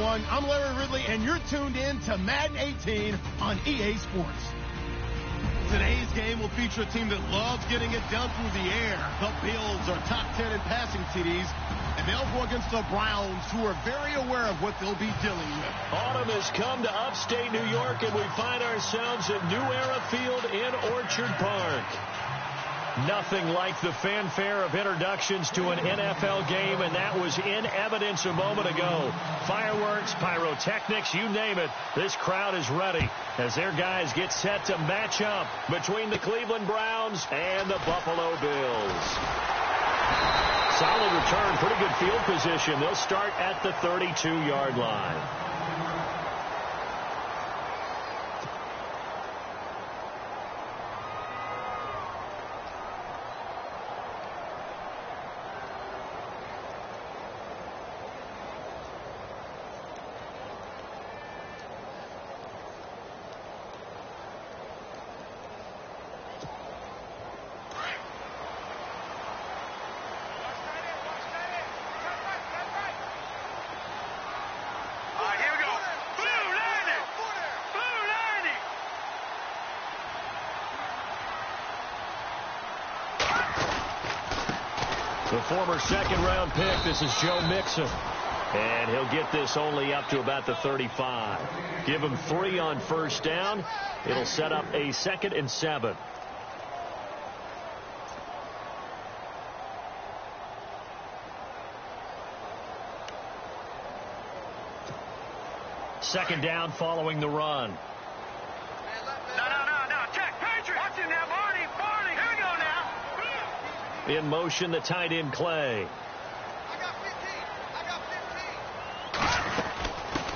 everyone. I'm Larry Ridley, and you're tuned in to Madden 18 on EA Sports. Today's game will feature a team that loves getting it done through the air. The Bills are top 10 in passing TDs, and they'll go against the Browns, who are very aware of what they'll be dealing with. Autumn has come to upstate New York, and we find ourselves at New Era Field in Orchard Park. Nothing like the fanfare of introductions to an NFL game, and that was in evidence a moment ago. Fireworks, pyrotechnics, you name it. This crowd is ready as their guys get set to match up between the Cleveland Browns and the Buffalo Bills. Solid return, pretty good field position. They'll start at the 32-yard line. The former second-round pick, this is Joe Mixon. And he'll get this only up to about the 35. Give him 3 on first down. It'll set up a 2nd and 7. Second down following the run. No. Check. Patriot. Watch him now, Barney. Here we go now. In motion, the tight end, Clay. I got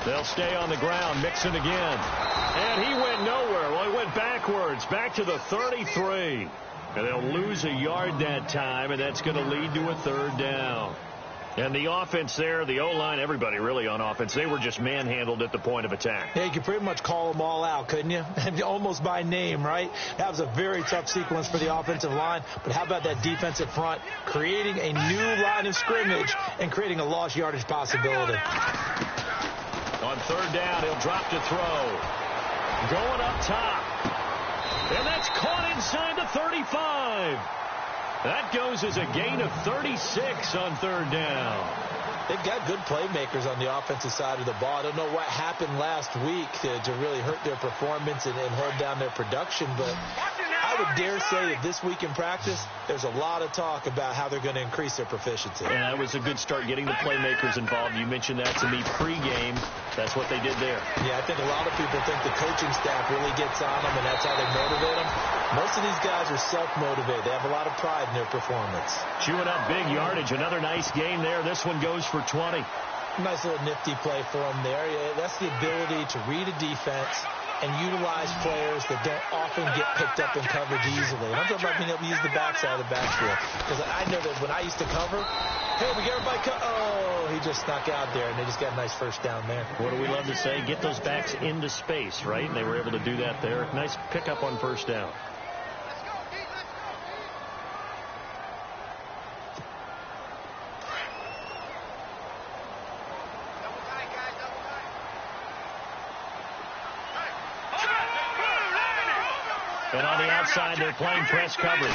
15. They'll stay on the ground. Mixon again. And he went nowhere. Well, he went backwards. Back to the 33. And they'll lose a yard that time, and that's going to lead to a 3rd down. And the offense there, the O-line, everybody really on offense, they were just manhandled at the point of attack. Yeah, you could pretty much call them all out, couldn't you? Almost by name, right? That was a very tough sequence for the offensive line. But how about that defensive front creating a new line of scrimmage and creating a lost yardage possibility? On 3rd down, he'll drop to throw. Going up top. And that's caught inside the 35. That goes as a gain of 36 on 3rd down. They've got good playmakers on the offensive side of the ball. I don't know what happened last week to really hurt their performance and hold down their production, but I would dare say that this week in practice, there's a lot of talk about how they're going to increase their proficiency. And that was a good start getting the playmakers involved. You mentioned that to me pregame. That's what they did there. Yeah, I think a lot of people think the coaching staff really gets on them, and that's how they motivate them. Most of these guys are self-motivated. They have a lot of pride in their performance. Chewing up big yardage. Another nice gain there. This one goes for 20. Nice little nifty play for them there. Yeah, that's the ability to read a defense and utilize players that don't often get picked up in coverage easily. And I'm talking about being able to use the backside of the backfield. Because I know that when I used to cover, hey, we get everybody oh, he just snuck out there, and they just got a nice first down there. What do we love to say? Get those backs into space, right? And they were able to do that there. Nice pickup on first down. And on the outside, they're playing press coverage.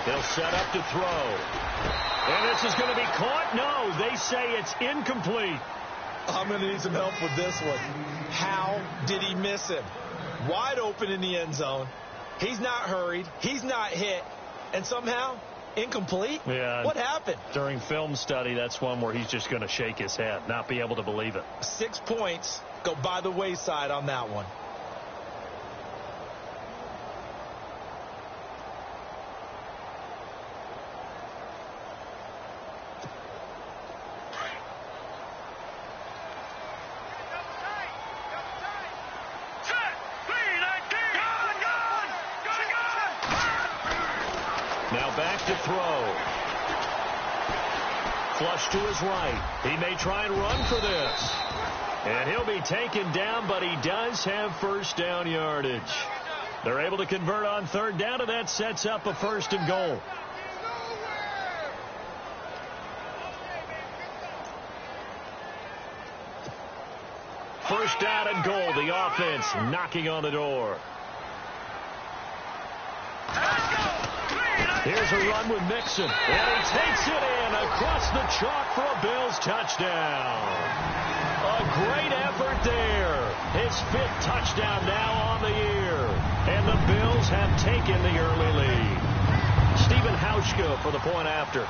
They'll set up to throw. And this is going to be caught. No, they say it's incomplete. I'm going to need some help with this one. How did he miss him? Wide open in the end zone. He's not hurried. He's not hit. And somehow, incomplete? Yeah. What happened? During film study, that's one where he's just going to shake his head, not be able to believe it. 6 points go by the wayside on that one. To throw. Flush to his right. He may try and run for this. And he'll be taken down, but he does have first down yardage. They're able to convert on 3rd down, and that sets up a 1st and goal. First down and goal. The offense knocking on the door. Here's a run with Mixon. And he takes it in across the chalk for a Bills touchdown. A great effort there. His 5th touchdown now on the year. And the Bills have taken the early lead. Stephen Hauschka for the point after.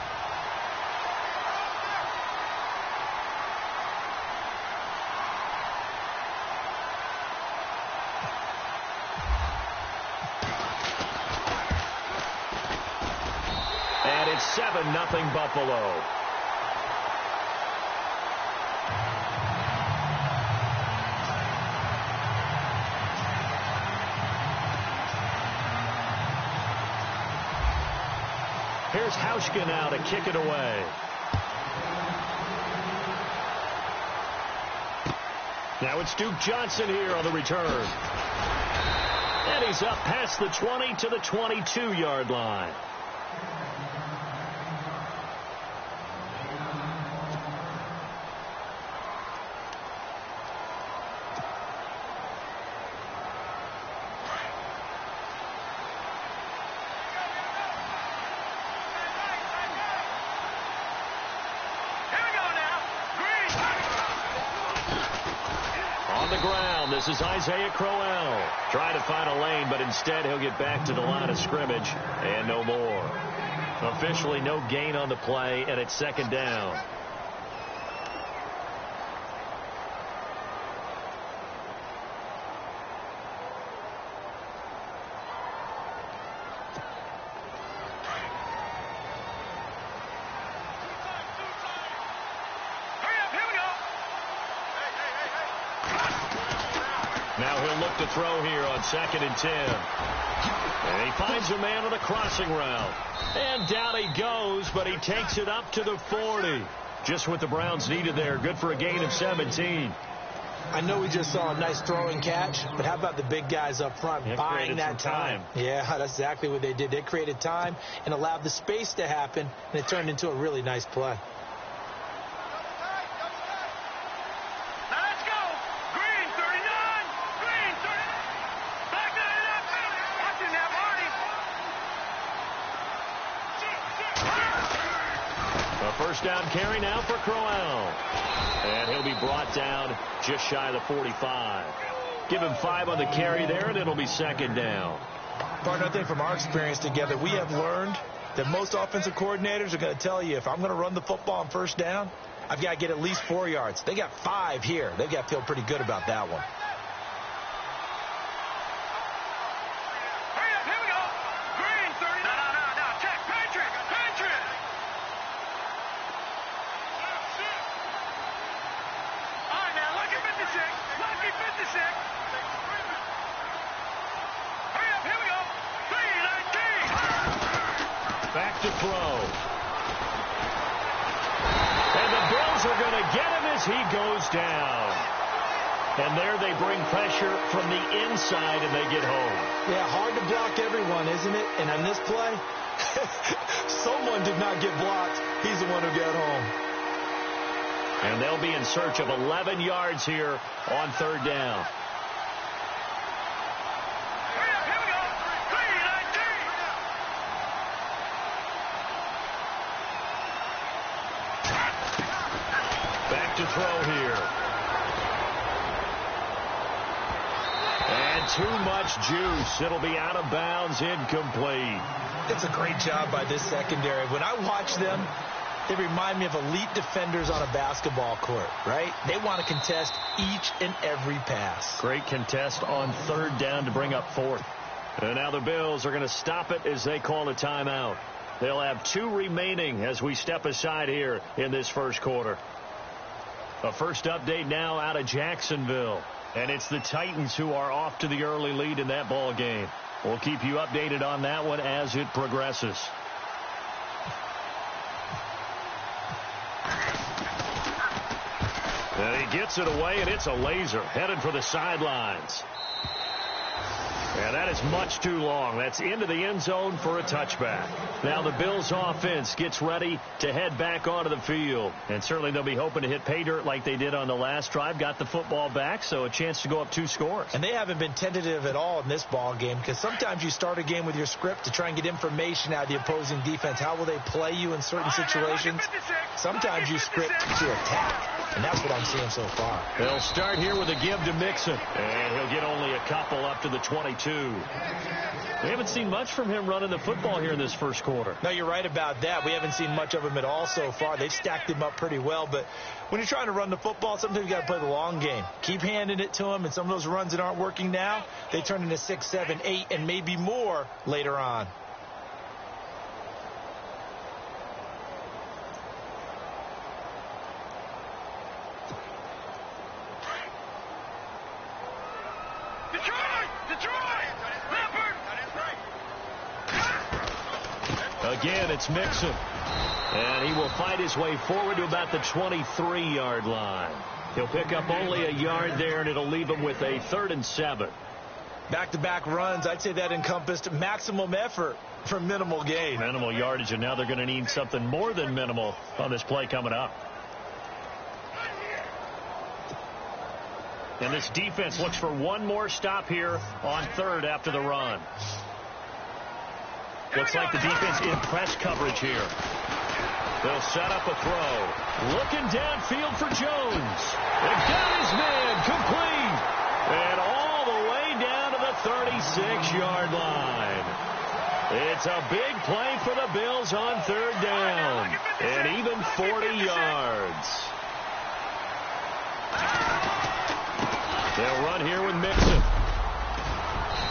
And it's 7-0 Buffalo. Here's Hauschka now to kick it away. Now it's Duke Johnson here on the return. And he's up past the 20 to the 22-yard line. This is Isaiah Crowell. Trying to find a lane, but instead he'll get back to the line of scrimmage and no more. Officially no gain on the play, and it's 2nd down. Now he'll look to throw here on 2nd and 10. And he finds a man on a crossing route. And down he goes, but he takes it up to the 40. Just what the Browns needed there. Good for a gain of 17. I know we just saw a nice throw and catch, but how about the big guys up front buying that time? Yeah, that's exactly what they did. They created time and allowed the space to happen, and it turned into a really nice play. First down carry now for Crowell. And he'll be brought down just shy of the 45. Give him 5 on the carry there, and it'll be 2nd down. Partner, I think from our experience together, we have learned that most offensive coordinators are going to tell you, if I'm going to run the football on first down, I've got to get at least 4 yards. They got 5 here. They've got to feel pretty good about that one. Back to throw. And the Bills are going to get him as he goes down. And there they bring pressure from the inside and they get home. Yeah, hard to block everyone, isn't it? And on this play, someone did not get blocked. He's the one who got home. And they'll be in search of 11 yards here on 3rd down. To throw here. And too much juice. It'll be out of bounds, incomplete. It's a great job by this secondary. When I watch them, they remind me of elite defenders on a basketball court, right? They want to contest each and every pass. Great contest on 3rd down to bring up 4th. And now the Bills are going to stop it as they call a timeout. They'll have 2 remaining as we step aside here in this first quarter. A first update now out of Jacksonville. And it's the Titans who are off to the early lead in that ball game. We'll keep you updated on that one as it progresses. And he gets it away, and it's a laser headed for the sidelines. And that is much too long. That's into the end zone for a touchback. Now the Bills offense gets ready to head back onto the field. And certainly they'll be hoping to hit pay dirt like they did on the last drive. Got the football back, so a chance to go up 2 scores. And they haven't been tentative at all in this ball game, because sometimes you start a game with your script to try and get information out of the opposing defense. How will they play you in certain situations? Sometimes you script to attack. And that's what I'm seeing so far. They'll start here with a give to Mixon. And he'll get only a couple up to the 22. We haven't seen much from him running the football here in this first quarter. No, you're right about that. We haven't seen much of him at all so far. They've stacked him up pretty well. But when you're trying to run the football, sometimes you got to play the long game. Keep handing it to him. And some of those runs that aren't working now, they turn into 6, 7, 8, and maybe more later on. Again, it's Mixon. And he will fight his way forward to about the 23-yard line. He'll pick up only a yard there, and it'll leave him with a 3rd and 7. Back-to-back runs, I'd say that encompassed maximum effort for minimal gain. Minimal yardage, and now they're going to need something more than minimal on this play coming up. And this defense looks for one more stop here on 3rd after the run. Looks like the defense in press coverage here. They'll set up a throw. Looking downfield for Jones. They've got his man complete. And all the way down to the 36-yard line. It's a big play for the Bills on 3rd down. And even 40 yards. They'll run here with Mixon.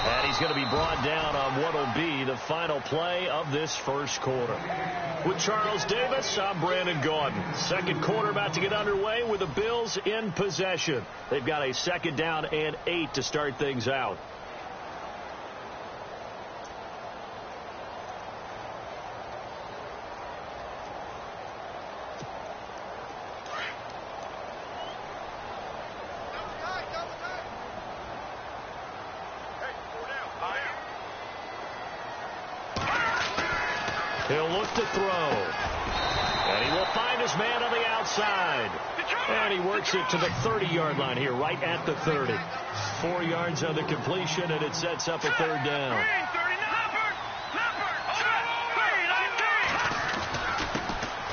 And he's going to be brought down on what will be the final play of this first quarter. With Charles Davis, I'm Brandon Gaudin. Second quarter about to get underway with the Bills in possession. They've got a 2nd down and 8 to start things out. He'll look to throw. And he will find his man on the outside. And he works it to the 30-yard line here, right at the 30. 4 yards on the completion, and it sets up a 3rd down.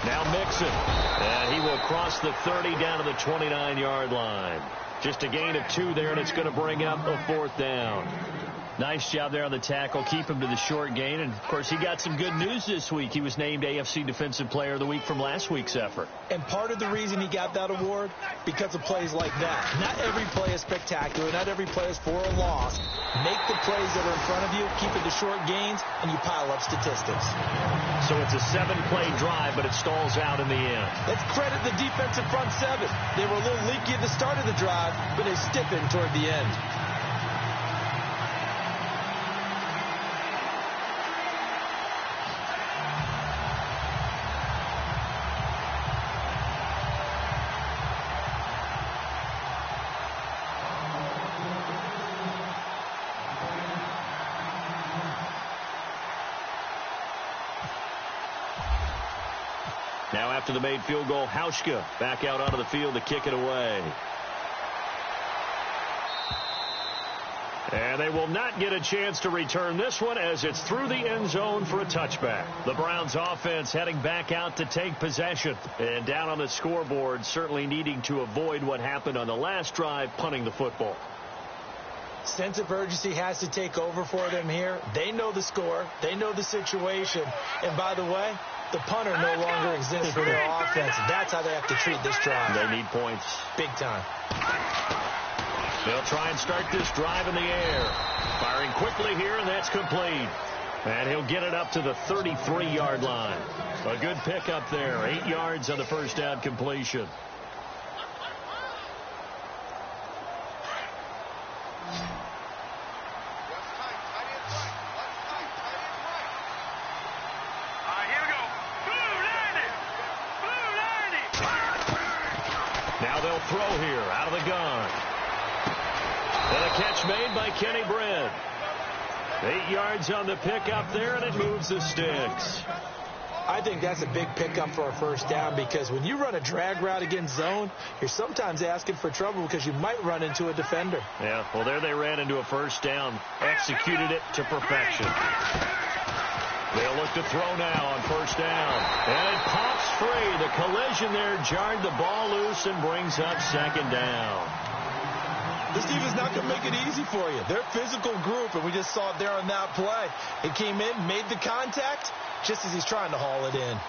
Now Mixon. And he will cross the 30 down to the 29-yard line. Just a gain of 2 there, and it's going to bring up a 4th down. Nice job there on the tackle. Keep him to the short gain. And, of course, he got some good news this week. He was named AFC Defensive Player of the Week from last week's effort. And part of the reason he got that award, because of plays like that. Not every play is spectacular. Not every play is for a loss. Make the plays that are in front of you, keep it to short gains, and you pile up statistics. So it's a 7-play drive, but it stalls out in the end. Let's credit the defensive front 7. They were a little leaky at the start of the drive, but they stiffened toward the end. Now after the made field goal, Hauschka back out onto the field to kick it away. And they will not get a chance to return this one as it's through the end zone for a touchback. The Browns offense heading back out to take possession. And down on the scoreboard, certainly needing to avoid what happened on the last drive, punting the football. Sense of urgency has to take over for them here. They know the score. They know the situation. And by the way, the punter no longer exists for their offense. That's how they have to treat this drive. They need points. Big time. They'll try and start this drive in the air. Firing quickly here, and that's complete. And he'll get it up to the 33-yard line. A good pickup there. 8 yards on the first down completion. Now they'll throw here out of the gun. And a catch made by Kenny Britt. 8 yards on the pickup there, and it moves the sticks. I think that's a big pickup for a first down, because when you run a drag route against zone, you're sometimes asking for trouble because you might run into a defender. Yeah, well, there they ran into a first down. Executed it to perfection. They'll look to throw now on first down. And it pops free. The collision there jarred the ball loose and brings up second down. This defense is not going to make it easy for you. They're a physical group, and we just saw it there on that play. It came in, made the contact, just as he's trying to haul it in.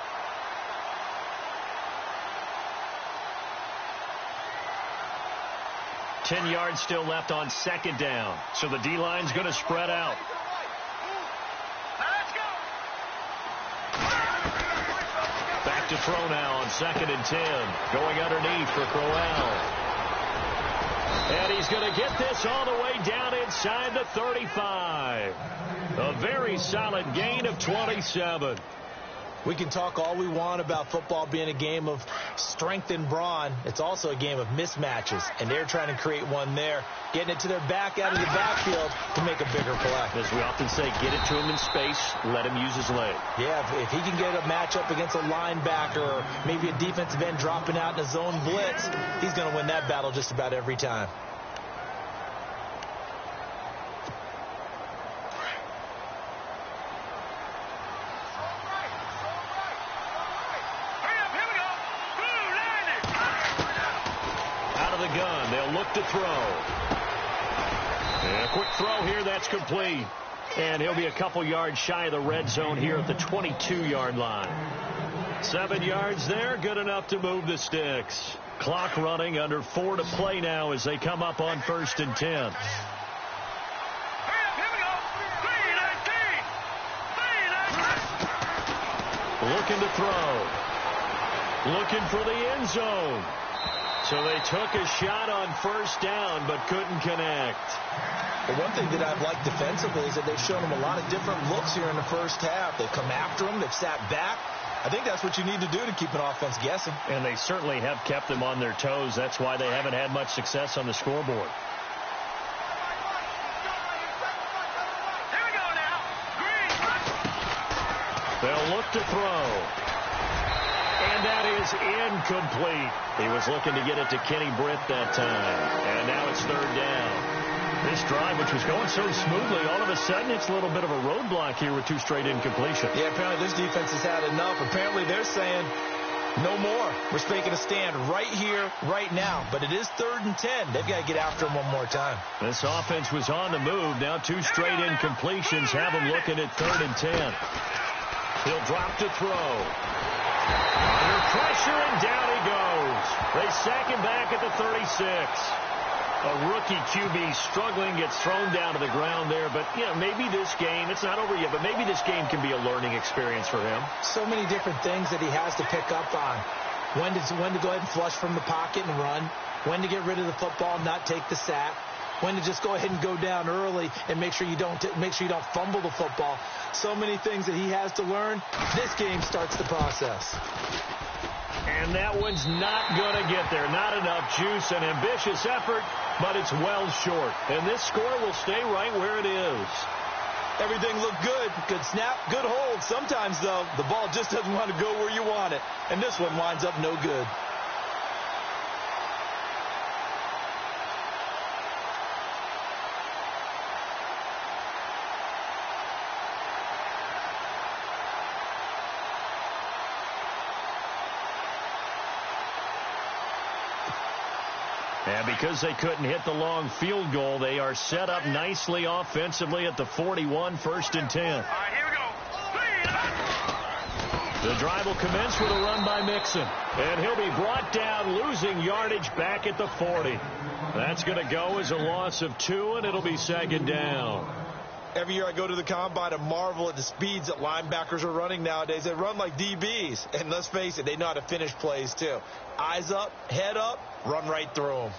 Ten yards still left on second down. So the D-line's going to spread out. Back to throw now on 2nd and 10. Going underneath for Crowell. And he's going to get this all the way down inside the 35. A very solid gain of 27. We can talk all we want about football being a game of strength and brawn. It's also a game of mismatches, and they're trying to create one there, getting it to their back out of the backfield to make a bigger play. As we often say, get it to him in space, let him use his leg. Yeah, if he can get a matchup against a linebacker or maybe a defensive end dropping out in a zone blitz, he's going to win that battle just about every time. To throw. And a quick throw here, that's complete. And he'll be a couple yards shy of the red zone here at the 22-yard line. 7 yards there, good enough to move the sticks. Clock running, under 4 to play now as they come up on 1st and 10. Looking to throw. Looking for the end zone. So they took a shot on first down, but couldn't connect. The one thing that I've liked defensively is that they've shown them a lot of different looks here in the first half. They've come after them. They've sat back. I think that's what you need to do to keep an offense guessing. And they certainly have kept them on their toes. That's why they haven't had much success on the scoreboard. Here we go now. Green. They'll look to throw. And that is incomplete. He was looking to get it to Kenny Britt that time. And now it's 3rd down. This drive, which was going so smoothly, all of a sudden it's a little bit of a roadblock here with 2 straight incompletions. Yeah, apparently this defense has had enough. Apparently they're saying no more. We're making a stand right here, right now. But it is 3rd and 10. They've got to get after him one more time. This offense was on the move. Now 2 straight incompletions have him looking at 3rd and 10. He'll drop to throw. Under pressure, and down he goes. They sack him back at the 36. A rookie QB struggling, gets thrown down to the ground there. But, you know, maybe this game, it's not over yet, but maybe this game can be a learning experience for him. So many different things that he has to pick up on. When to go ahead and flush from the pocket and run. When to get rid of the football and not take the sack. When to just go ahead and go down early and make sure you don't fumble the football. So many things that he has to learn. This game starts the process. And that one's not going to get there. Not enough juice, an ambitious effort, but it's well short. And this score will stay right where it is. Everything looked good. Good snap, good hold. Sometimes, though, the ball just doesn't want to go where you want it. And this one winds up no good. And because they couldn't hit the long field goal, they are set up nicely offensively at the 41, 1st and 10. All right, here we go. The drive will commence with a run by Mixon. And he'll be brought down, losing yardage back at the 40. That's going to go as a loss of 2, and it'll be 2nd down. Every year I go to the combine and marvel at the speeds that linebackers are running nowadays. They run like DBs. And let's face it, they know how to finish plays too. Eyes up, head up, run right through them.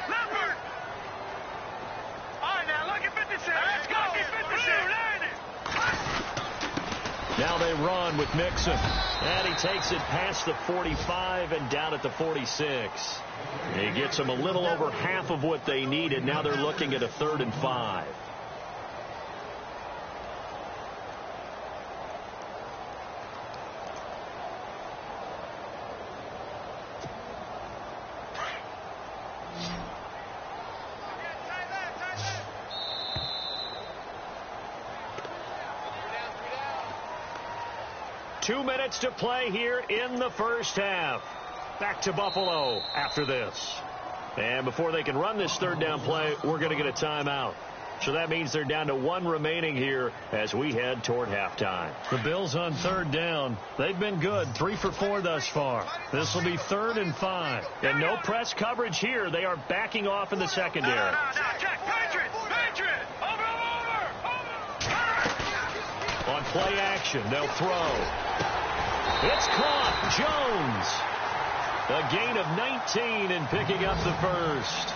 Leopard! All right, now look at 56. Let's go! Now they run with Mixon. And he takes it past the 45 and down at the 46. He gets them a little over half of what they needed. Now they're looking at a 3rd and 5. Two minutes to play here in the first half. Back to Buffalo after this. And before they can run this 3rd down play, we're going to get a timeout. So that means they're down to 1 remaining here as we head toward halftime. The Bills on 3rd down. They've been good, 3 for 4 thus far. This will be 3rd and 5. And no press coverage here. They are backing off in the secondary. Check. Patriot! Over! On play action, they'll throw. It's caught. Jones. A gain of 19 and picking up the first.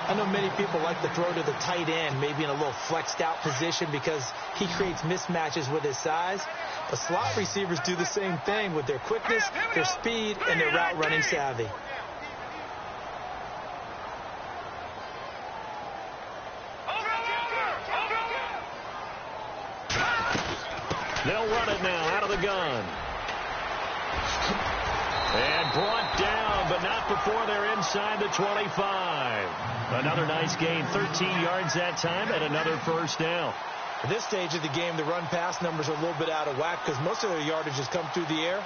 I know many people like to throw to the tight end, maybe in a little flexed out position because he creates mismatches with his size. But slot receivers do the same thing with their quickness, their speed, and their route running savvy. They'll run it now out of the gun. And brought down, but not before they're inside the 25. Another nice gain, 13 yards that time, and another first down. At this stage of the game, the run-pass numbers are a little bit out of whack because most of their yardage has come through the air.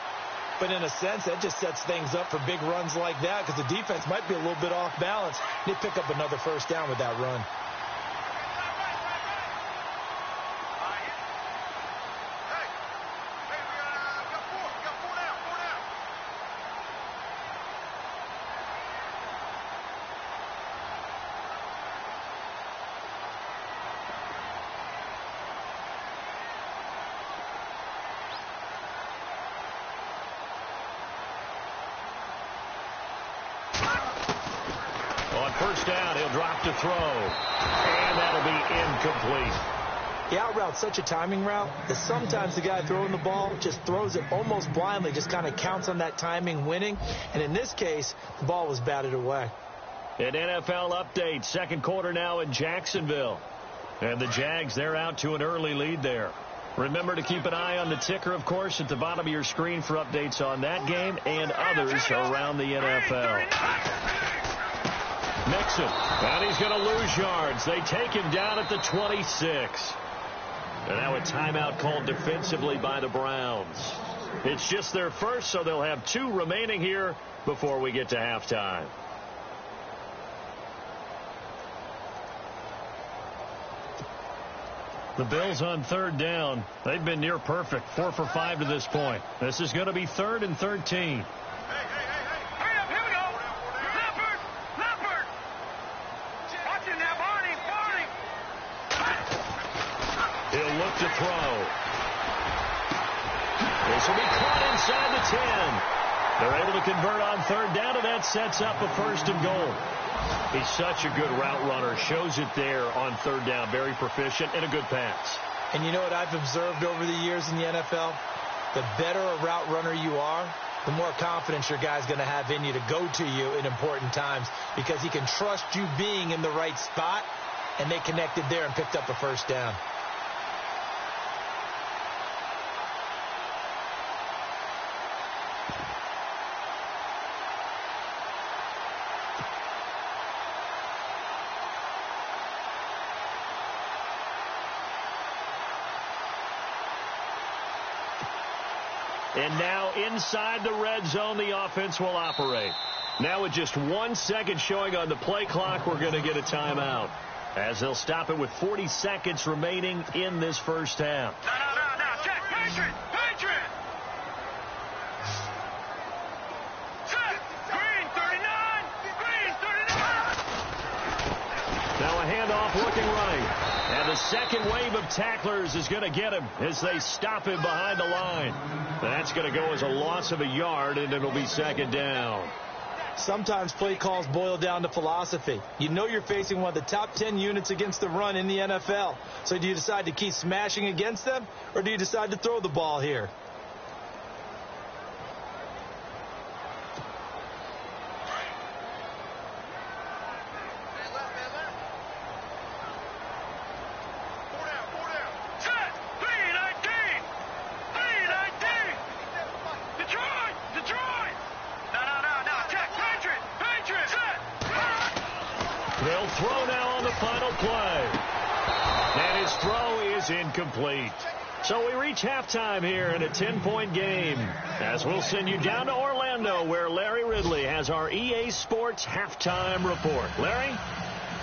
But in a sense, that just sets things up for big runs like that because the defense might be a little bit off balance. They pick up another first down with that run. First down, he'll drop to throw. And that'll be incomplete. He out-routes such a timing route that sometimes the guy throwing the ball just throws it almost blindly, just kind of counts on that timing winning. And in this case, the ball was batted away. An NFL update, second quarter now in Jacksonville. And the Jags, they're out to an early lead there. Remember to keep an eye on the ticker, of course, at the bottom of your screen for updates on that game and others around the NFL. Mixon, and he's going to lose yards. They take him down at the 26. And now a timeout called defensively by the Browns. It's just their first, so they'll have 2 remaining here before we get to halftime. The Bills on 3rd down. They've been near perfect, 4 for 5 to this point. This is going to be 3rd and 13. He'll look to throw. This will be caught inside the 10. They're able to convert on 3rd down, and that sets up a 1st and goal. He's such a good route runner. Shows it there on 3rd down. Very proficient and a good pass. And you know what I've observed over the years in the NFL? The better a route runner you are, the more confidence your guy's going to have in you to go to you in important times because he can trust you being in the right spot, and they connected there and picked up a 1st down. And now inside the red zone, the offense will operate. Now with just 1 second showing on the play clock, we're going to get a timeout as they'll stop it with 40 seconds remaining in this first half. No. Check. Patriot! Set. Green 39. Now a handoff looking right. And the second wave of tacklers is going to get him as they stop him behind the line. That's going to go as a loss of a yard, and it'll be 2nd down. Sometimes play calls boil down to philosophy. You know you're facing one of the top 10 units against the run in the NFL. So do you decide to keep smashing against them, or do you decide to throw the ball here? They'll throw now on the final play. And his throw is incomplete. So we reach halftime here in a 10-point game, as we'll send you down to Orlando, where Larry Ridley has our EA Sports halftime report. Larry?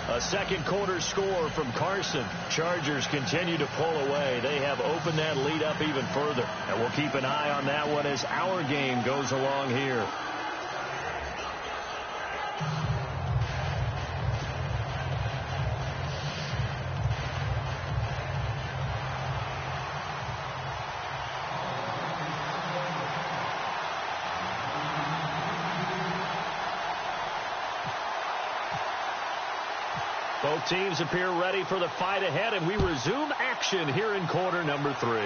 A second quarter score from Carson. Chargers continue to pull away. They have opened that lead up even further. And we'll keep an eye on that one as our game goes along here. Both teams appear ready for the fight ahead, and we resume action here in quarter number 3.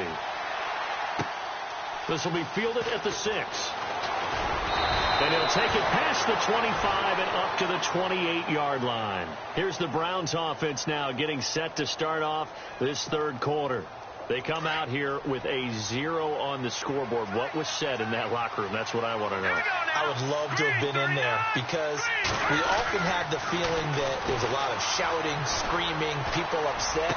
This will be fielded at the 6. And he'll take it past the 25 and up to the 28-yard line. Here's the Browns offense now getting set to start off this third quarter. They come out here with a 0 on the scoreboard. What was said in that locker room? That's what I want to know. I would love to have been in there, because we often have the feeling that there's a lot of shouting, screaming, people upset.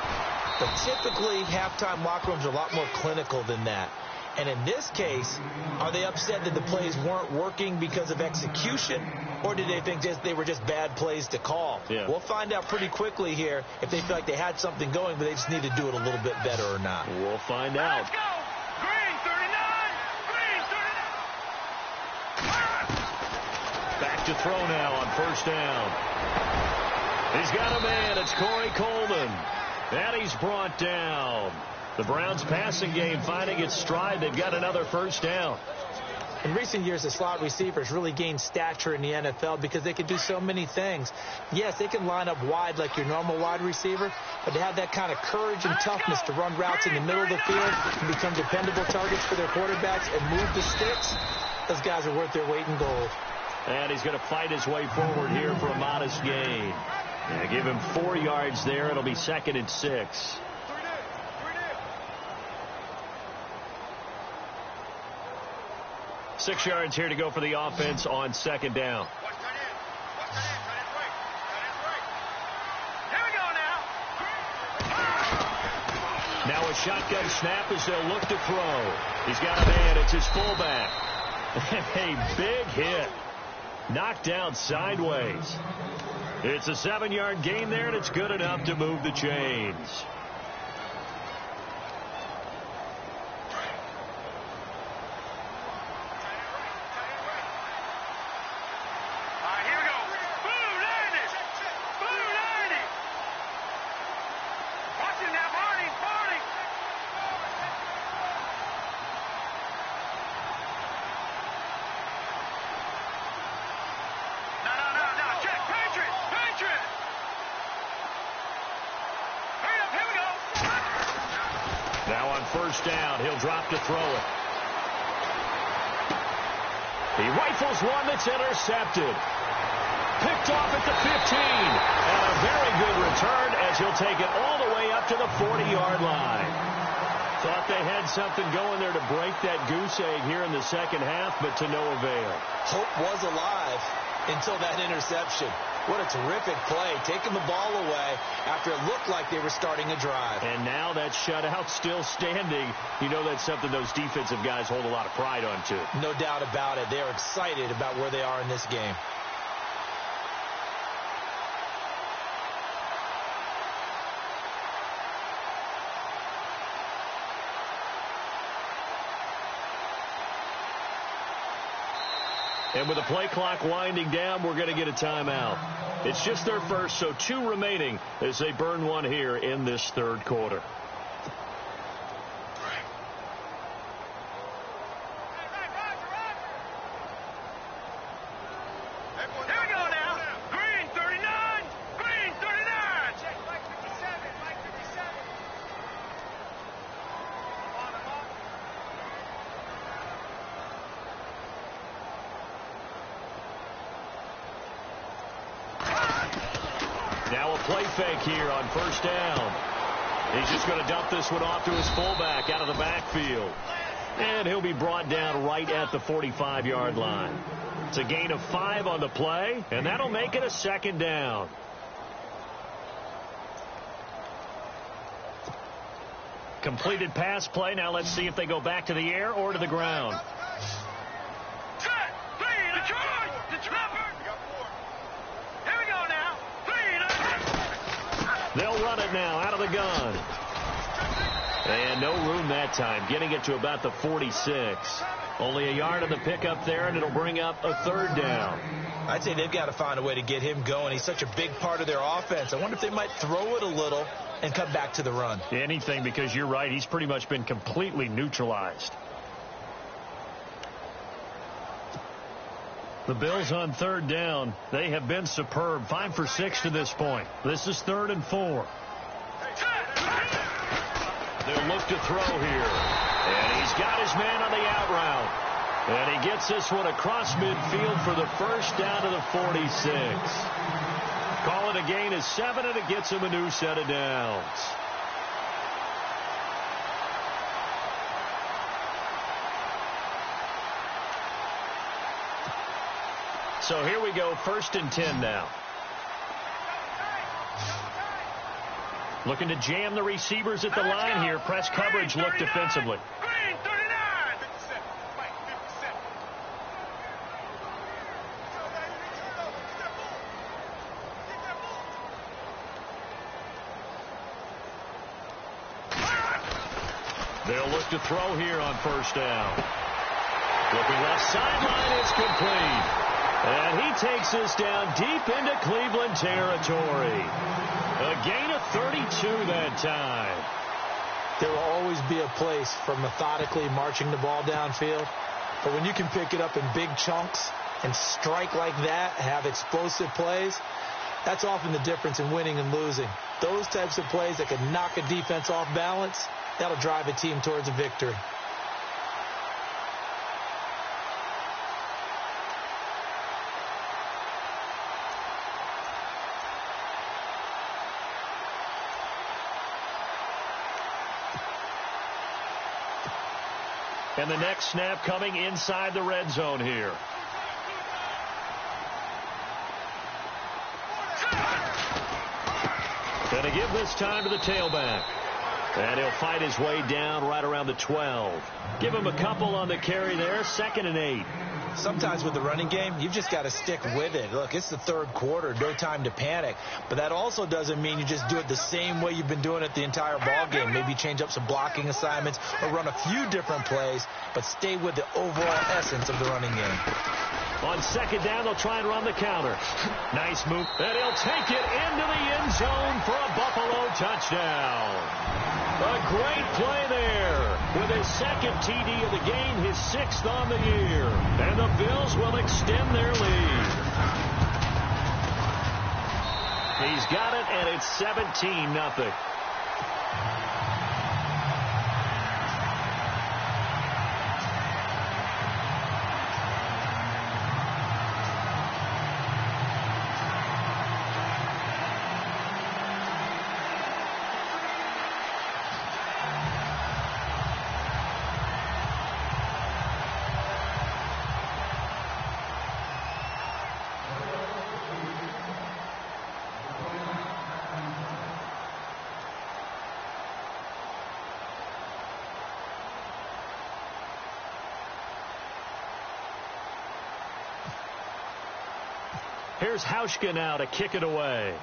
But typically, halftime locker rooms are a lot more clinical than that. And in this case, are they upset that the plays weren't working because of execution, or did they think they were just bad plays to call? Yeah. We'll find out pretty quickly here if they feel like they had something going, but they just need to do it a little bit better or not. We'll find out. Let's go! Green 39! Green 39! Back to throw now on first down. He's got a man. It's Corey Coleman. And he's brought down. The Browns passing game finding its stride. They've got another first down. In recent years, the slot receivers really gained stature in the NFL because they can do so many things. Yes, they can line up wide like your normal wide receiver, but to have that kind of courage and toughness to run routes in the middle of the field and become dependable targets for their quarterbacks and move the sticks, those guys are worth their weight in gold. And he's going to fight his way forward here for a modest gain. Yeah, give him 4 yards there. It'll be 2nd and 6. Six yards here to go for the offense on second down. Now a shotgun snap as they'll look to throw. He's got a man. It's his fullback. And a big hit. Knocked down sideways. It's a 7-yard gain there, and it's good enough to move the chains. Now on first down, he'll drop to throw it. He rifles one that's intercepted. Picked off at the 15. And a very good return as he'll take it all the way up to the 40-yard line. Thought they had something going there to break that goose egg here in the second half, but to no avail. Hope was alive until that interception. What a terrific play, taking the ball away after it looked like they were starting a drive. And now that shutout still standing. You know that's something those defensive guys hold a lot of pride on, too. No doubt about it. They're excited about where they are in this game. And with the play clock winding down, we're going to get a timeout. It's just their first, so 2 remaining as they burn one here in this third quarter. play fake here on first down. He's just going to dump this one off to his fullback out of the backfield. And he'll be brought down right at the 45-yard line. It's a gain of 5 on the play, and that'll make it a second down. Completed pass play. Now let's see if they go back to the air or to the ground. They'll run it now out of the gun. And no room that time, getting it to about the 46. Only a yard on the pickup there, and it'll bring up a third down. I'd say they've got to find a way to get him going. He's such a big part of their offense. I wonder if they might throw it a little and come back to the run. Anything, because you're right. He's pretty much been completely neutralized. The Bills on third down. They have been superb. 5 for 6 to this point. This is 3rd and 4. They'll look to throw here. And he's got his man on the out route. And he gets this one across midfield for the first down to the 46. Call it a gain of 7, and it gets him a new set of downs. So here we go, 1st and 10 now. Looking to jam the receivers at the line here. Press coverage look defensively. They'll look to throw here on first down. Looking left sideline, it's complete. And he takes this down deep into Cleveland territory. A gain of 32 that time. There will always be a place for methodically marching the ball downfield. But when you can pick it up in big chunks and strike like that, have explosive plays, that's often the difference in winning and losing. Those types of plays that can knock a defense off balance, that'll drive a team towards a victory. And the next snap coming inside the red zone here. Going to give this time to the tailback. And he'll fight his way down right around the 12. Give him a couple on the carry there. 2nd and 8. Sometimes with the running game, you've just got to stick with it. Look, it's the 3rd quarter, no time to panic. But that also doesn't mean you just do it the same way you've been doing it the entire ball game. Maybe change up some blocking assignments or run a few different plays, but stay with the overall essence of the running game. On 2nd down, they'll try and run the counter. Nice move. And he'll take it into the end zone for a Buffalo touchdown. A great play there with his 2nd TD of the game, his 6th on the year. And the Bills will extend their lead. He's got it, and it's 17-0. Here's Hauschka now to kick it away.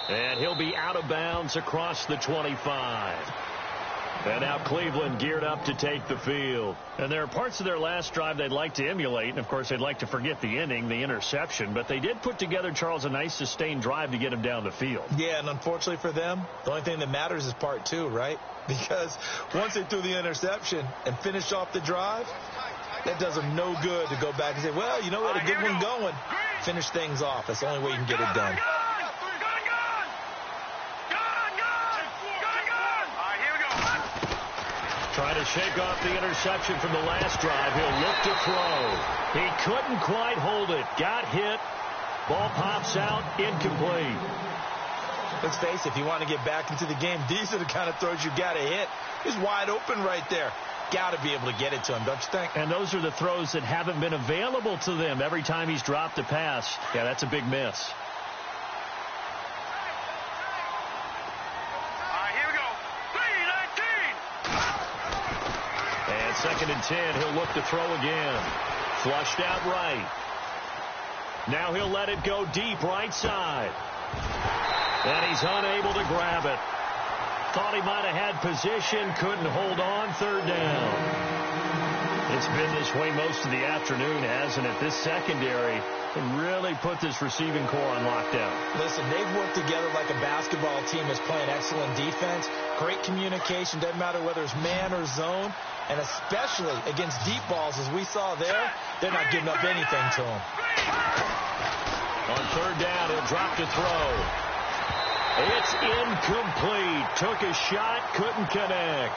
And he'll be out of bounds across the 25. And now Cleveland geared up to take the field. And there are parts of their last drive they'd like to emulate. And, of course, they'd like to forget the inning, the interception. But they did put together, Charles, a nice sustained drive to get him down the field. Yeah, and unfortunately for them, the only thing that matters is part 2, right? Because once they threw the interception and finished off the drive, that does them no good to go back and say, well, you know what, a good one going. Finish things off. That's the only way you can get it done. Trying to shake off the interception from the last drive. He'll look to throw. He couldn't quite hold it. Got hit, Ball pops out, incomplete. Let's face it, if you want to get back into the game, these are the kind of throws you got to hit. He's wide open right there. Got to be able to get it to him, don't you think? And those are the throws that haven't been available to them every time he's dropped a pass. Yeah, that's a big miss. Here we go. 3-19. And 2nd and 10, he'll look to throw again. Flushed out right. Now he'll let it go deep right side. And he's unable to grab it. Thought he might have had position, couldn't hold on, 3rd down. It's been this way most of the afternoon, hasn't it? This secondary can really put this receiving core on lockdown. Listen, they've worked together like a basketball team that's playing excellent defense. Great communication, doesn't matter whether it's man or zone. And especially against deep balls, as we saw there, they're not giving up anything to him. On 3rd down, he'll drop to throw. It's incomplete. Took a shot, couldn't connect.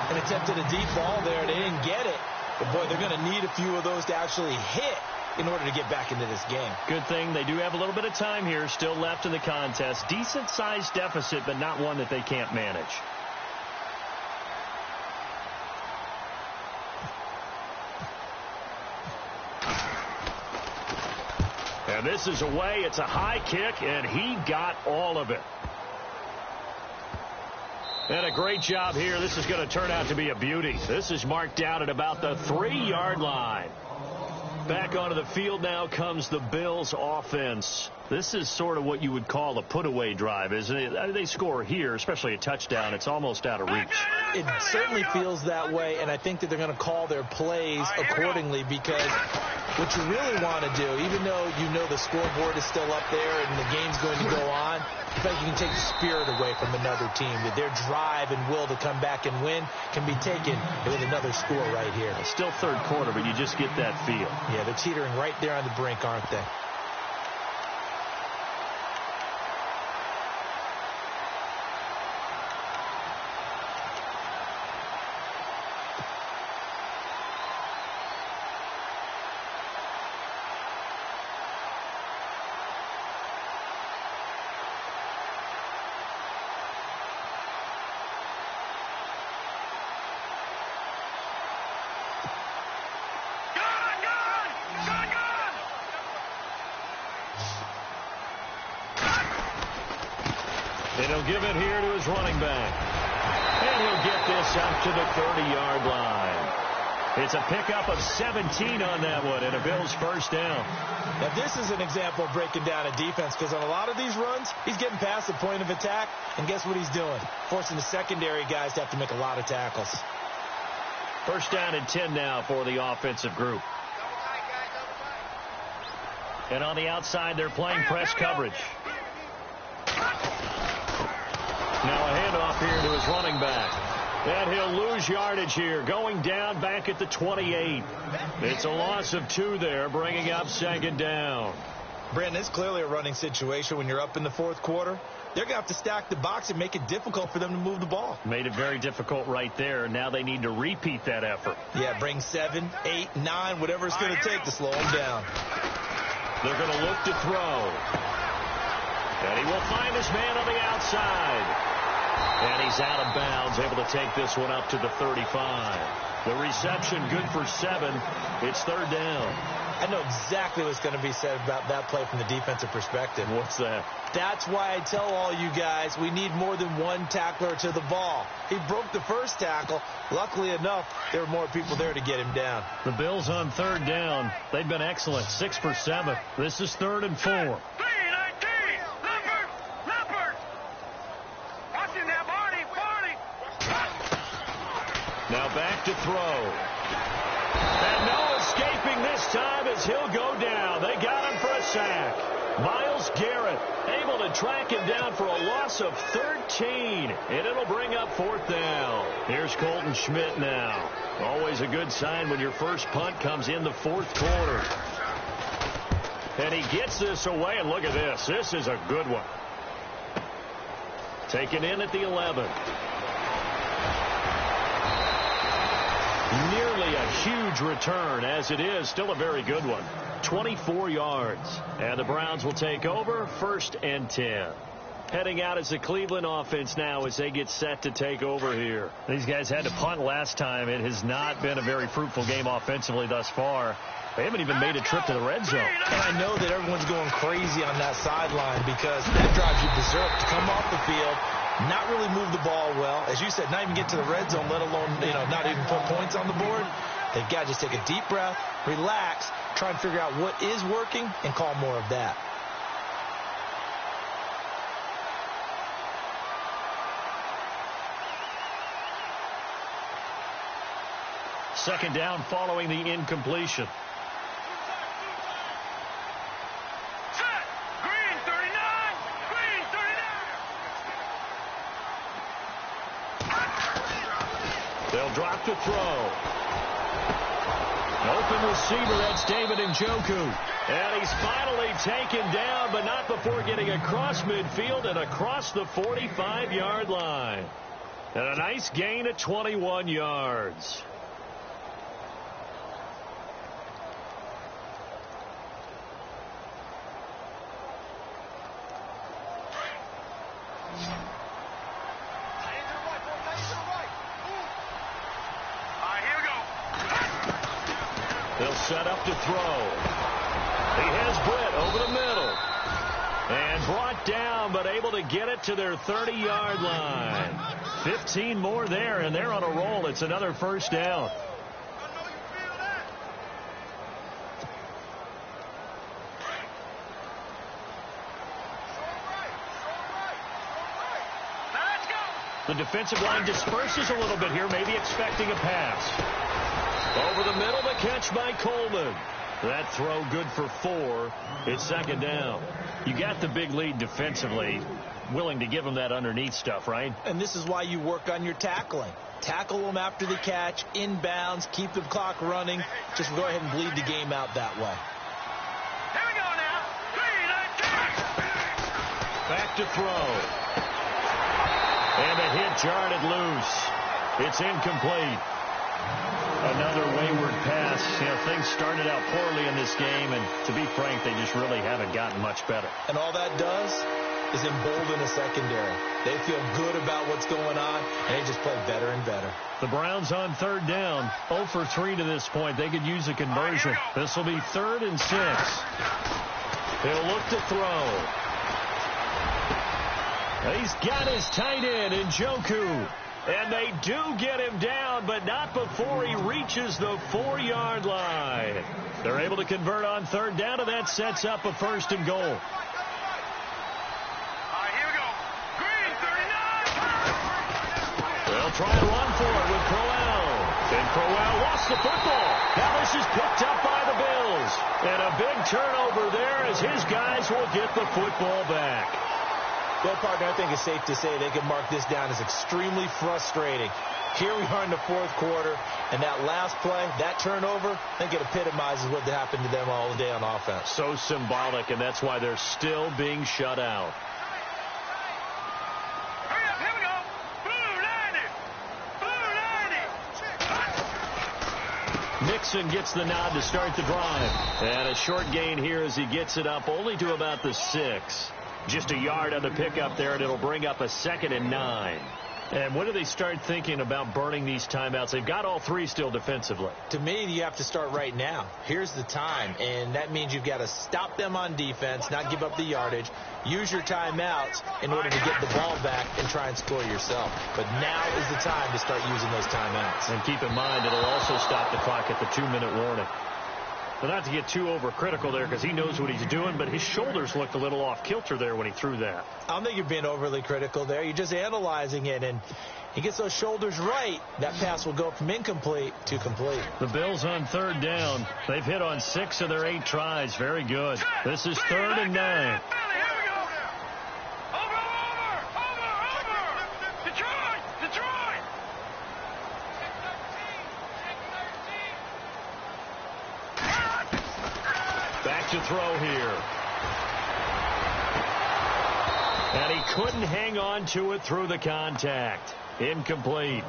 And attempted a deep ball there. They didn't get it. But, boy, they're going to need a few of those to actually hit in order to get back into this game. Good thing they do have a little bit of time here still left in the contest. Decent-sized deficit, but not one that they can't manage. And this is away. It's a high kick, and he got all of it. And a great job here. This is going to turn out to be a beauty. This is marked out at about the 3-yard line. Back onto the field now comes the Bills offense. This is sort of what you would call a put-away drive, isn't it? They score here, especially a touchdown. It's almost out of reach. It certainly feels that way, and I think that they're going to call their plays accordingly, because what you really want to do, even though you know the scoreboard is still up there and the game's going to go on, I think you can take the spirit away from another team, that their drive and will to come back and win can be taken with another score right here. It's still 3rd quarter, but you just get that feel. Yeah, they're teetering right there on the brink, aren't they? And he'll give it here to his running back. And he'll get this up to the 30-yard line. It's a pickup of 17 on that one, and a Bills 1st down. Now, this is an example of breaking down a defense, because on a lot of these runs, he's getting past the point of attack, and guess what he's doing? Forcing the secondary guys to have to make a lot of tackles. 1st down and 10 now for the offensive group. And on the outside, they're playing press coverage. Now a handoff here to his running back. And he'll lose yardage here, going down back at the 28. It's a loss of 2 there, bringing up 2nd down. Brandon, it's clearly a running situation when you're up in the 4th quarter. They're going to have to stack the box and make it difficult for them to move the ball. Made it very difficult right there. Now they need to repeat that effort. Yeah, bring 7, 8, 9, whatever it's going to take to slow them down. They're going to look to throw. And he will find his man on the outside. And he's out of bounds, able to take this one up to the 35. The reception good for 7. It's 3rd down. I know exactly what's going to be said about that play from the defensive perspective. What's that? That's why I tell all you guys we need more than one tackler to the ball. He broke the first tackle. Luckily enough, there were more people there to get him down. The Bills on 3rd down. They've been excellent. 6 for 7. This is 3rd and 4. Now back to throw. And no escaping this time as he'll go down. They got him for a sack. Myles Garrett able to track him down for a loss of 13. And it'll bring up 4th down. Here's Colton Schmidt now. Always a good sign when your first punt comes in the 4th quarter. And he gets this away, and look at this. This is a good one. Taken in at the 11. Nearly a huge return, as it is still a very good one. 24 yards. And the Browns will take over 1st and 10. Heading out as the Cleveland offense now as they get set to take over here. These guys had to punt last time. It has not been a very fruitful game offensively thus far. They haven't even made a trip to the red zone. And I know that everyone's going crazy on that sideline because that drives you berserk to come off the field, not really move the ball well. As you said, not even get to the red zone, let alone, not even put points on the board. They've got to just take a deep breath, relax, try and figure out what is working, and call more of that. Second down following the incompletion. They'll drop the throw. Open receiver, that's David Njoku. And he's finally taken down, but not before getting across midfield and across the 45-yard line. And a nice gain of 21 yards. They'll set up to throw. He has Britt over the middle. And brought down, but able to get it to their 30-yard line. 15 more there, and they're on a roll. It's another first down. The defensive line disperses a little bit here, maybe expecting a pass. Over the middle, the catch by Coleman. That throw good for 4. It's second down. You got the big lead defensively. Willing to give them that underneath stuff, right? And this is why you work on your tackling. Tackle them after the catch, inbounds, keep the clock running. Just go ahead and bleed the game out that way. Here we go now. 3, Back to throw. And a hit jarred loose. It's incomplete. Another wayward pass. Things started out poorly in this game, and to be frank, they just really haven't gotten much better. And all that does is embolden a secondary. They feel good about what's going on, and they just play better and better. The Browns on third down, 0 for 3 to this point. They could use a conversion. This will be 3rd and 6. He'll look to throw. He's got his tight end, Njoku. And they do get him down, but not before he reaches the 4-yard line. They're able to convert on third down, and that sets up a 1st and goal. All right, here we go. Green, 39. They'll try to run for it with Crowell. And Crowell lost the football. Now this is picked up by the Bills. And a big turnover there as his guys will get the football back. Well, partner, I think it's safe to say they can mark this down as extremely frustrating. Here we are in the 4th quarter, and that last play, that turnover, I think it epitomizes what happened to them all day on offense. So symbolic, and that's why they're still being shut out. Hurry up, here we go. Blue 90. Nixon gets the nod to start the drive. And a short gain here as he gets it up only to about the 6. Just a yard on the pickup there, and it'll bring up a 2nd and 9. And when do they start thinking about burning these timeouts? They've got all 3 still defensively. To me, you have to start right now. Here's the time, and that means you've got to stop them on defense, not give up the yardage, use your timeouts in order to get the ball back and try and score yourself. But now is the time to start using those timeouts. And keep in mind, it'll also stop the clock at the 2-minute warning. Well, not to get too overcritical there because he knows what he's doing, but his shoulders looked a little off kilter there when he threw that. I don't think you're being overly critical there. You're just analyzing it, and he gets those shoulders right. That pass will go from incomplete to complete. The Bills on third down. They've hit on 6 of their 8 tries. Very good. This is 3rd and 9. Back to throw here. And he couldn't hang on to it through the contact. Incomplete.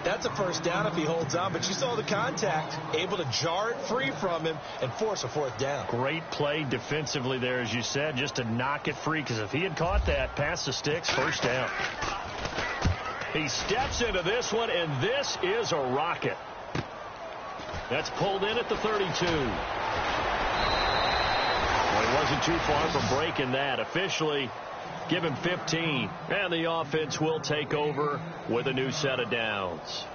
That's a first down if he holds on, but you saw the contact, able to jar it free from him and force a fourth down. Great play defensively there, as you said, just to knock it free, because if he had caught that, past the sticks, first down. He steps into this one, and this is a rocket. That's pulled in at the 32. Well, he wasn't too far from breaking that. Officially, give him 15. And the offense will take over with a new set of downs.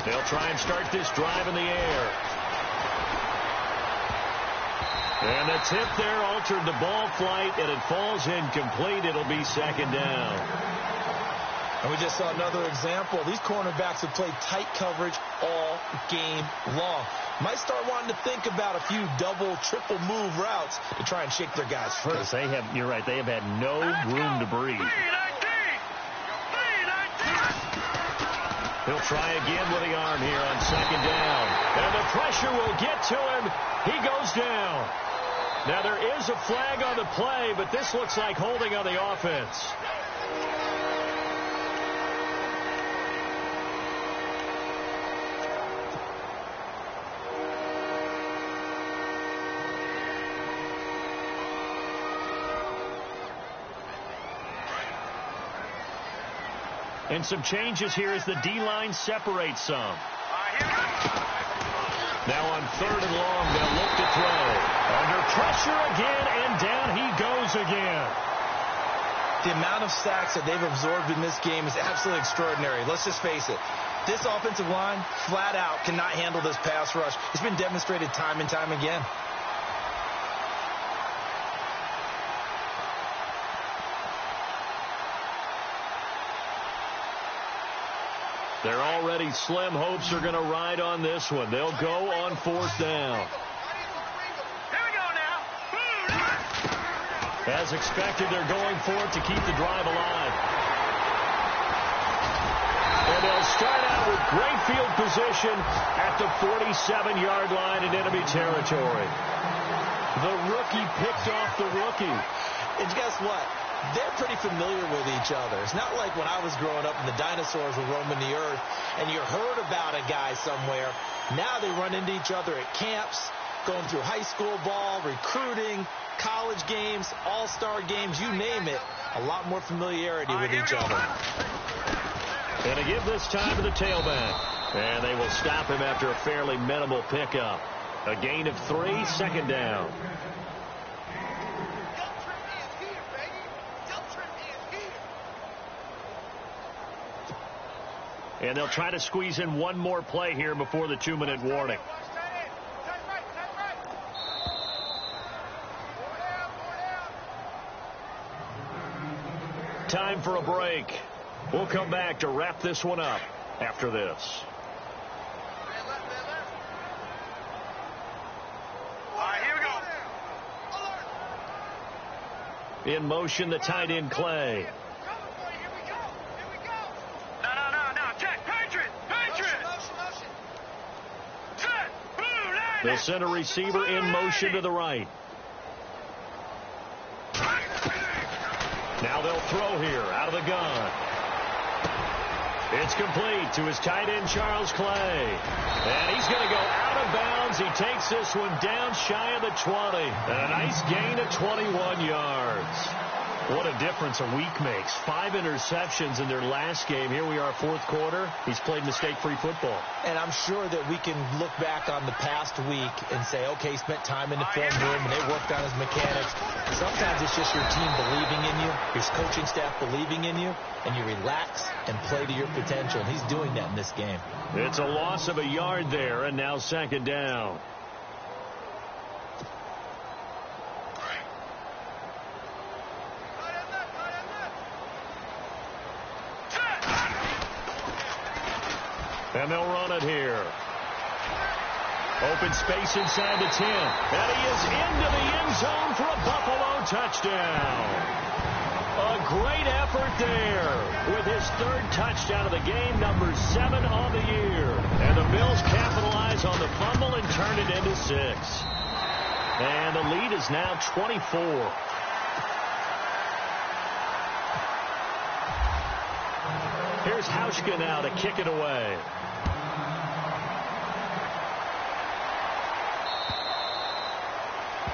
They'll try and start this drive in the air. And the tip there altered the ball flight, and it falls incomplete. It'll be second down. And we just saw another example. These cornerbacks have played tight coverage all game long. Might start wanting to think about a few double, triple move routes to try and shake their guys free. You're right, they have had no room to breathe. He'll try again with the arm here on second down. And the pressure will get to him. He goes down. Now, there is a flag on the play, but this looks like holding on the offense. And some changes here as the D-line separates some. Now on third and long, they'll look to throw. Under pressure again, and down he goes again. The amount of sacks that they've absorbed in this game is absolutely extraordinary. Let's just face it. This offensive line, flat out, cannot handle this pass rush. It's been demonstrated time and time again. Their already slim hopes are going to ride on this one. They'll go on fourth down. Here we go now. As expected, they're going for it to keep the drive alive. And they'll start out with great field position at the 47-yard line in enemy territory. The rookie picked off the rookie. And guess what? They're pretty familiar with each other. It's not like when I was growing up and the dinosaurs were roaming the earth and you heard about a guy somewhere. Now they run into each other at camps, going through high school ball, recruiting, college games, all-star games, you name it. A lot more familiarity with each other. And to give this time to the tailback. And they will stop him after a fairly minimal pickup. A gain of 3, second down. And they'll try to squeeze in one more play here before the 2-minute warning. Time for a break. We'll come back to wrap this one up after this. In motion, the tight end Clay. They'll send a receiver in motion to the right. Now they'll throw here out of the gun. It's complete to his tight end, Charles Clay. And he's going to go out of bounds. He takes this one down shy of the 20. And a nice gain of 21 yards. What a difference a week makes. 5 interceptions in their last game. Here we are, fourth quarter. He's played mistake-free football. And I'm sure that we can look back on the past week and say, okay, he spent time in the film room and they worked on his mechanics. Sometimes it's just your team believing in you, your coaching staff believing in you, and you relax and play to your potential. And he's doing that in this game. It's a loss of a yard there, and now second down. And they'll run it here. Open space inside the 10. And he is into the end zone for a Buffalo touchdown. A great effort there with his third touchdown of the game, number 7 on the year. And the Bills capitalize on the fumble and turn it into 6. And the lead is now 24. Here's Hauschka now to kick it away.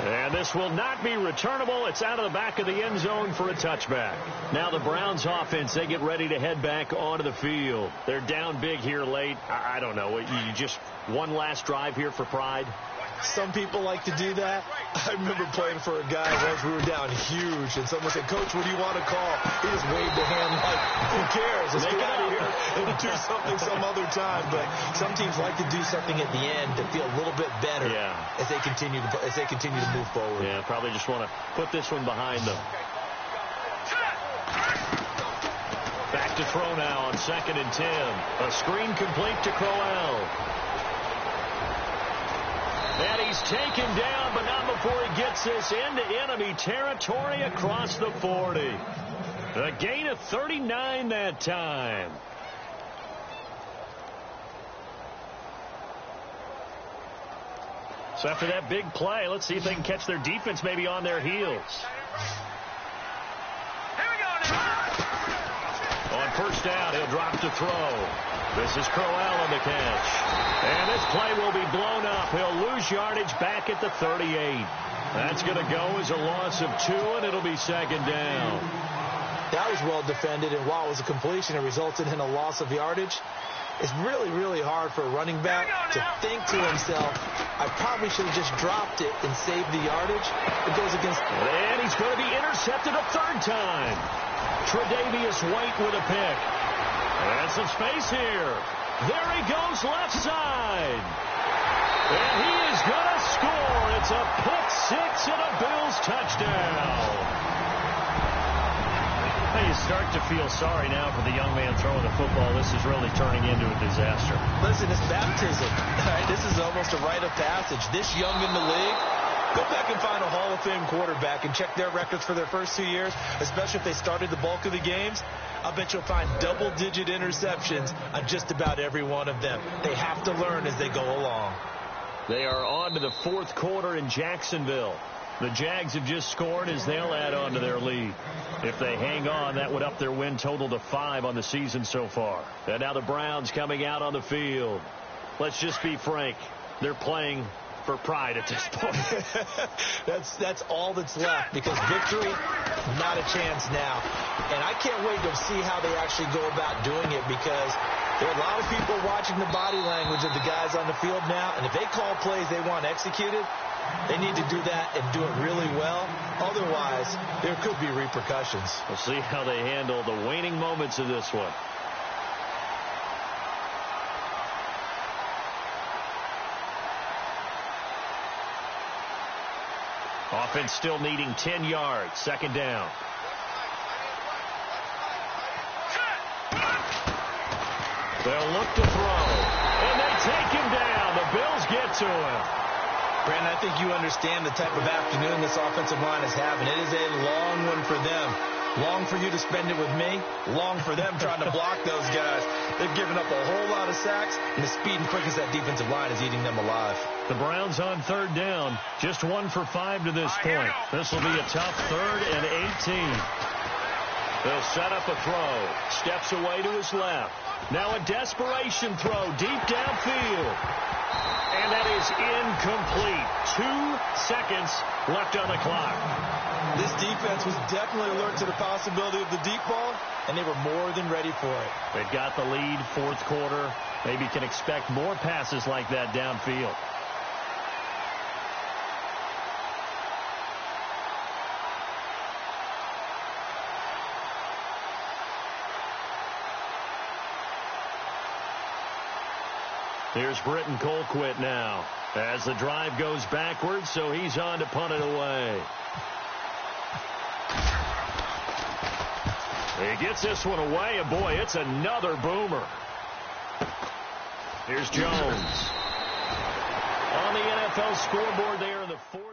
And this will not be returnable. It's out of the back of the end zone for a touchback. Now the Browns offense, they get ready to head back onto the field. They're down big here late. I don't know. You just one last drive here for pride? Some people like to do that. I remember playing for a guy once. We were down huge, and someone said, "Coach, what do you want to call?" He just waved a hand like, "Who cares? Let's get out of here and do something some other time." But some teams like to do something at the end to feel a little bit better as they continue to move forward. Yeah, probably just want to put this one behind them. Back to throw now on 2nd and 10. A screen complete to Crowell. And he's taken down, but not before he gets this into enemy territory across the 40. A gain of 39 that time. So after that big play, let's see if they can catch their defense maybe on their heels. Here we go now. On 1st down, he'll drop to throw. This is Crowell on the catch. And this play will be blown up. He'll lose yardage back at the 38. That's going to go as a loss of 2, and it'll be 2nd down. That was well defended, and while it was a completion, it resulted in a loss of yardage. It's really, really hard for a running back to think to himself, I probably should have just dropped it and saved the yardage. It goes against... And he's going to be intercepted a 3rd time. Tre'Davious White with a pick. And some space here. There he goes left side. And he is going to score. It's a pick 6 and a Bills touchdown. You start to feel sorry now for the young man throwing the football. This is really turning into a disaster. Listen, it's baptism. All right, this is almost a rite of passage. This young in the league, go back and find a Hall of Fame quarterback and check their records for their first 2 years, especially if they started the bulk of the games. I bet you'll find double-digit interceptions on just about every one of them. They have to learn as they go along. They are on to the 4th quarter in Jacksonville. The Jags have just scored as they'll add on to their lead. If they hang on, that would up their win total to 5 on the season so far. And now the Browns coming out on the field. Let's just be frank. They're playing for pride at this point. That's all that's left, because victory, not a chance now. And I can't wait to see how they actually go about doing it, because there are a lot of people watching the body language of the guys on the field now, and if they call plays they want executed, they need to do that and do it really well. Otherwise, there could be repercussions. We'll see how they handle the waning moments of this one. Offense still needing 10 yards. 2nd down. They'll look to throw. And they take him down. The Bills get to him. Brandon, I think you understand the type of afternoon this offensive line is having. It is a long one for them. Long for you to spend it with me. Long for them trying to block those guys. They've given up a whole lot of sacks, and the speed and quickness of that defensive line is eating them alive. The Browns on 3rd down. Just 1 for 5 to this point. This will be a tough 3rd and 18. They'll set up a throw. Steps away to his left. Now a desperation throw deep downfield. And that is incomplete. 2 seconds left on the clock. This defense was definitely alert to the possibility of the deep ball, and they were more than ready for it. They've got the lead, 4th quarter. Maybe can expect more passes like that downfield. Here's Britton Colquitt now as the drive goes backwards, so he's on to punt it away. He gets this one away, and boy, it's another boomer. Here's Jones. On the NFL scoreboard there in the 4th.